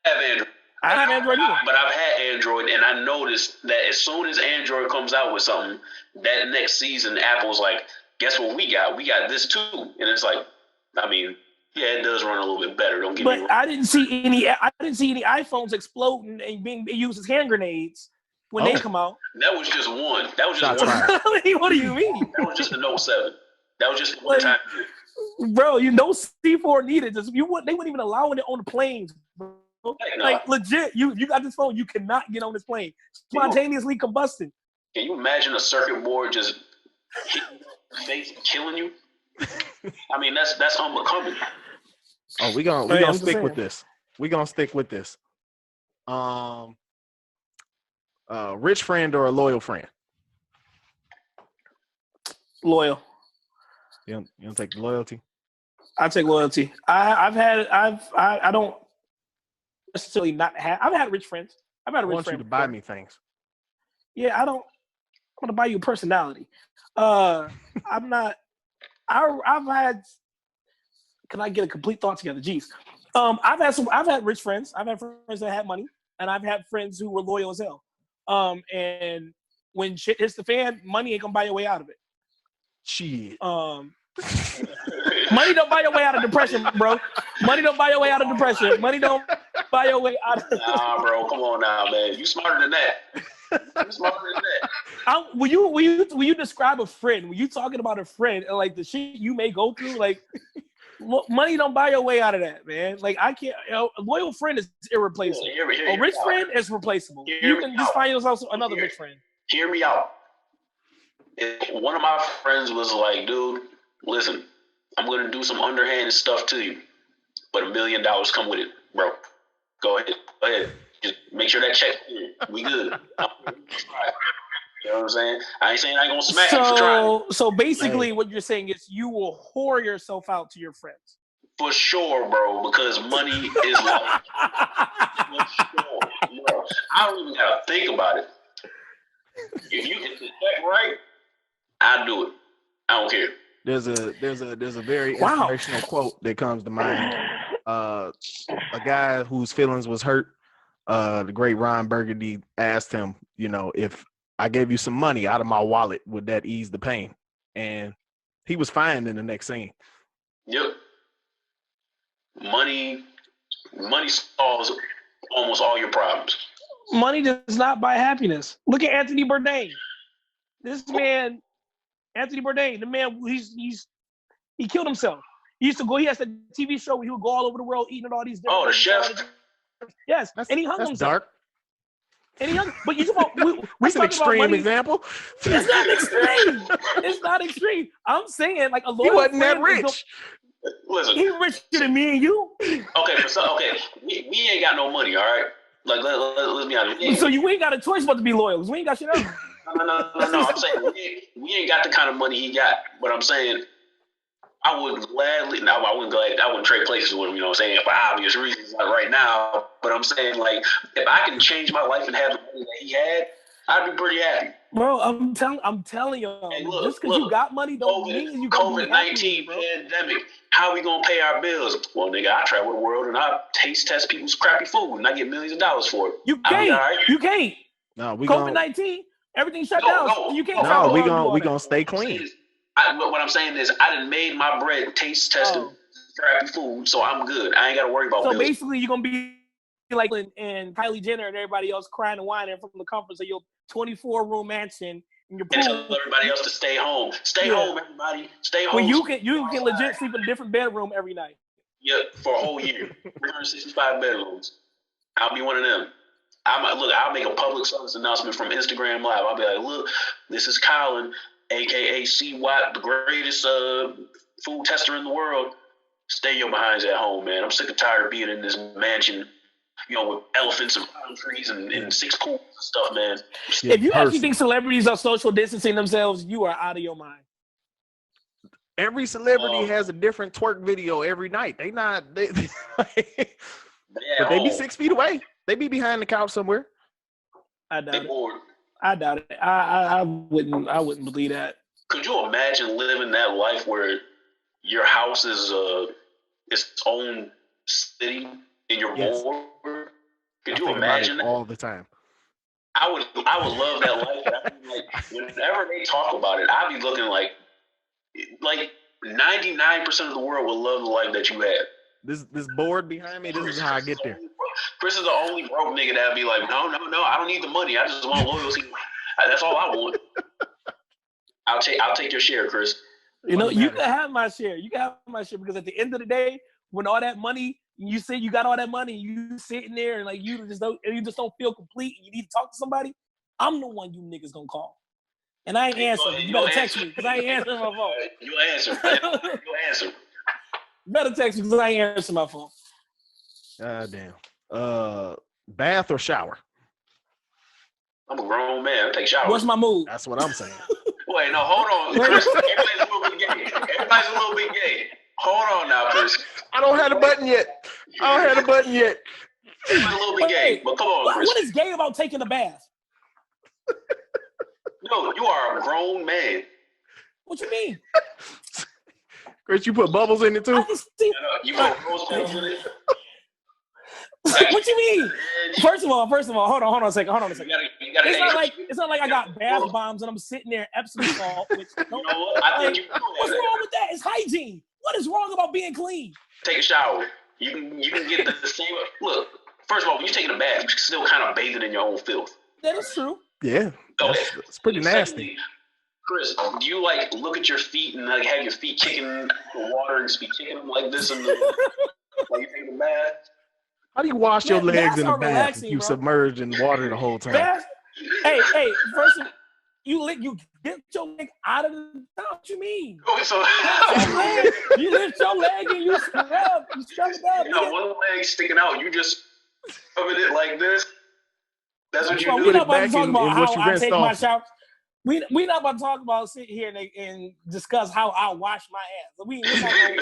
have Android. I don't have Android either. But I've had Android, and I noticed that as soon as Android comes out with something, that next season, Apple's like, guess what we got? We got this too. And it's like, I mean, yeah, it does run a little bit better. Don't get me wrong. But I didn't see any iPhones exploding and being used as hand grenades when they come out. That was just one. That was just one. What do you mean? That was just the Note 7. That was just one time. Bro, you know C4 needed. They wouldn't even allow it on the planes, bro. Like legit, you got this phone, you cannot get on this plane. Spontaneously combusting. Can you imagine a circuit board just killing you? I mean, that's unbecoming. Oh, we gonna stick with this. We gonna stick with this. Rich friend or a loyal friend? Loyal. You don't take loyalty? I take loyalty. I don't necessarily not have. I've had rich friends. I've had a rich friend. I want you to buy me things. Yeah, I want to buy you a personality. I'm not. I've had. Can I get a complete thought together? Jeez. I've had rich friends. I've had friends that had money, and I've had friends who were loyal as hell. And when shit hits the fan, money ain't gonna buy your way out of it. Shit. Money don't buy your way out of depression, bro. Money don't buy your way out of depression. Money don't buy your way out of. Nah, bro, come on now, man. You smarter than that. You smarter than that. Will you describe a friend? Were you talking about a friend and like the shit you may go through? Like, money don't buy your way out of that, man. Like I can't. A loyal friend is irreplaceable. A rich friend is replaceable. You can just find yourself another rich friend. Hear me out. One of my friends was like, dude, listen, I'm going to do some underhanded stuff to you, but $1 million come with it, bro. Go ahead. Just make sure that check, we good. You know what I'm saying? I ain't saying I ain't going to smack you for trying. So basically what you're saying is you will whore yourself out to your friends. For sure, bro, because money is life. For sure. Bro, I don't even got to think about it. If you get the check right, I do it. I don't care. There's a very inspirational quote that comes to mind. A guy whose feelings was hurt. The great Ron Burgundy asked him, if I gave you some money out of my wallet, would that ease the pain? And he was fine in the next scene. Yep. Money solves almost all your problems. Money does not buy happiness. Look at Anthony Bourdain. This man, Anthony Bourdain, the man, he killed himself. He has a TV show where he would go all over the world eating at all these different. Oh, the chef. Yes, and he hung himself. Dark. And he hung. But you talk about that's an extreme example. It's not extreme. It's not extreme. I'm saying like a loyal. He wasn't that rich. Listen, he richer than me and you. Okay, we ain't got no money, all right. Like let's be honest. So you ain't got a choice but to be loyal because we ain't got shit else. No. I'm saying we ain't got the kind of money he got. But I'm saying I would gladly. No, I wouldn't trade places with him. You know what I'm saying? For obvious reasons, like right now. But I'm saying, like, if I can change my life and have the money that he had, I'd be pretty happy. Bro, I'm telling you, just because you got money don't mean you gonna be happy, COVID-19 pandemic. How we gonna pay our bills? Well, nigga, I travel the world and I taste test people's crappy food and I get millions of dollars for it. You can't. You can't. No, we COVID-19. Everything shut down. No, you can't. No, we gonna stay clean. What I'm saying is, I done made my bread taste testing crappy food, so I'm good. I ain't got to worry about. So basically, you're gonna be like and Kylie Jenner and everybody else crying and whining from the comforts of your 24-room mansion and your pool. And tell everybody else to stay home. Stay home, everybody. Stay home. Well, you can legit sleep in a different bedroom every night. Yep, for a whole year. 365 bedrooms. I'll be one of them. I'll make a public service announcement from Instagram Live. I'll be like, look, this is Colin, a.k.a. C. Watt, the greatest food tester in the world. Stay your behinds at home, man. I'm sick and tired of being in this mansion, you know, with elephants and palm trees and 6 pools and stuff, man. If you actually think celebrities are social distancing themselves, you are out of your mind. Every celebrity has a different twerk video every night. But they be 6 feet away. They be behind the couch somewhere. I doubt it. I wouldn't believe that. Could you imagine living that life where your house is its own city and you're bored? Could you imagine that? All the time. I would love that life. I mean, like, whenever they talk about it, I'd be looking like 99% of the world would love the life that you had. This board behind me, this is how I get there. Chris is the only broke nigga that'd be like, no, I don't need the money. I just want loyalty. That's all I want. I'll take your share, Chris. You know, you can have my share. You can have my share because at the end of the day, when all that money, you say you got all that money, you sitting there and like you just don't feel complete. And you need to talk to somebody. I'm the one you niggas gonna call, and I ain't answering. You better text me because I ain't answering my phone. You answer. You better text me because I ain't answering my phone. God damn. Bath or shower? I'm a grown man. I take showers. What's my mood? That's what I'm saying. Wait, no, hold on. Chris, everybody's a little bit gay. Hold on now, Chris. I don't have the button yet. Everybody's a little bit gay, but come on, Chris. What is gay about taking a bath? No, you are a grown man. What you mean? Chris, you put bubbles in it too? You put rose petals in it? What you mean? First of all, hold on a second. It's not like I got bath bombs and I'm sitting there Epsom salt. Which, you know what? I think what's wrong with that? It's hygiene. What is wrong about being clean? Take a shower. You can get the same. Look, first of all, when you're taking a bath, you're still kind of bathing in your own filth. That is true. Yeah, it's pretty nasty. Chris, do you like look at your feet and like have your feet kicking the water and just be kicking them like this and like you taking a bath? How do you wash your legs in the bath if you submerge in water the whole time? Hey, first of all, you get your leg out of the tub. What you mean? You lift your leg and you scrub it up. You got one leg sticking out. You just rubbing it like this. That's what you do. We're not about to talk about how I take my shower. We're not about to talk about sit here and discuss how I wash my ass. We talking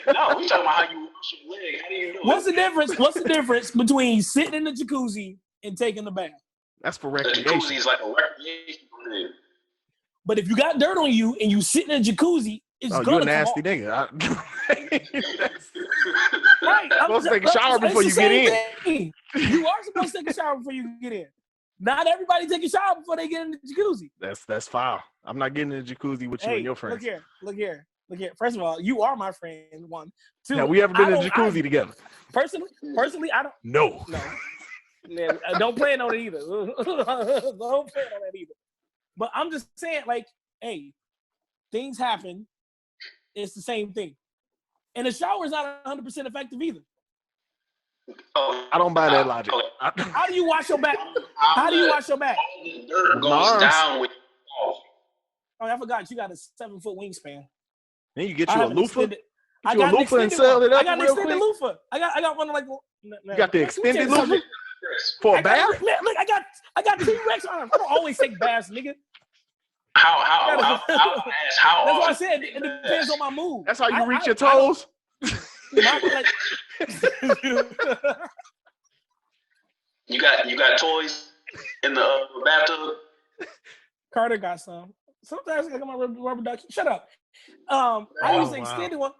about how you wash your leg. How do you do it? What's the difference between sitting in the jacuzzi and taking a bath? That's for recreation. The jacuzzi is like a recreation. But if you got dirt on you and you sit in a jacuzzi, it's gonna come off. You're a nasty nigga. Right. You're supposed to take a shower before you get in. You are supposed to take a shower before you get in. Not everybody take a shower before they get in the jacuzzi. That's foul. I'm not getting in the jacuzzi with you and your friends. Look here. First of all, you are my friend. 1, 2. Now, we ever been in the jacuzzi together? Personally, I don't. No. Man, don't plan on it either. Don't plan on that either. But I'm just saying, like, hey, things happen. It's the same thing. And the shower is not 100% effective either. I don't buy that logic. How do you wash your back? How do you wash your back? All the dirt goes down with you. Oh, I forgot. You got a 7-foot wingspan. Then you get you a loofah. I got a loofah and sell it up. I got an extended loofah. I got one like. You got the extended loofah for a bath? Look, I got T-Rex arms. I don't always take baths, nigga. How That's why I said it depends on my mood. That's how you reach your toes. You got toys in the bathtub? Carter got some. Sometimes I got my rubber ducky. Shut up. I use the extended one.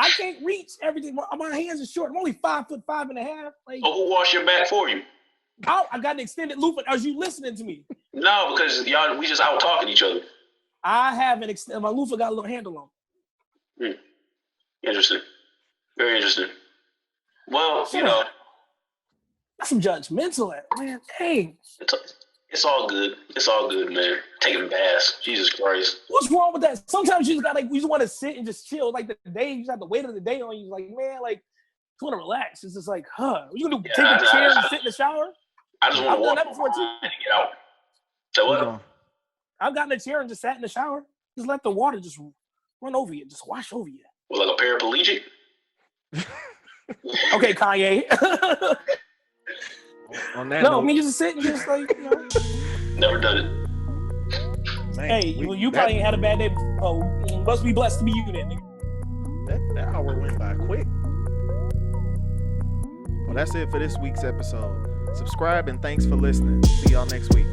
I can't reach everything. My hands are short. I'm only 5'5.5". Like, so who washed your back for you? I got an extended loofah. Are you listening to me? No, because we just out talking each other. I have an extended. My loofah got a little handle on. Interesting. Very interesting. Well, That's some judgmental, man. Hey. It's all good. It's all good, man. Taking baths. Jesus Christ. What's wrong with that? Sometimes you just want to sit and just chill. Like the day, you just have the weight of the day on you. Like, man, like, you want to relax. It's just like, you gonna take a chair and sit in the shower? I just want to walk that before too. And get out. So what? I've gotten a chair and just sat in the shower. Just let the water just run over you. Just wash over you. Well, like a paraplegic? Okay, Kanye. On that note, I mean, you just sit and just like, Never done it. Man, hey, you probably ain't had a bad day. Oh, must be blessed to be you then, nigga. That hour went by quick. Well, that's it for this week's episode. Subscribe and thanks for listening. See y'all next week.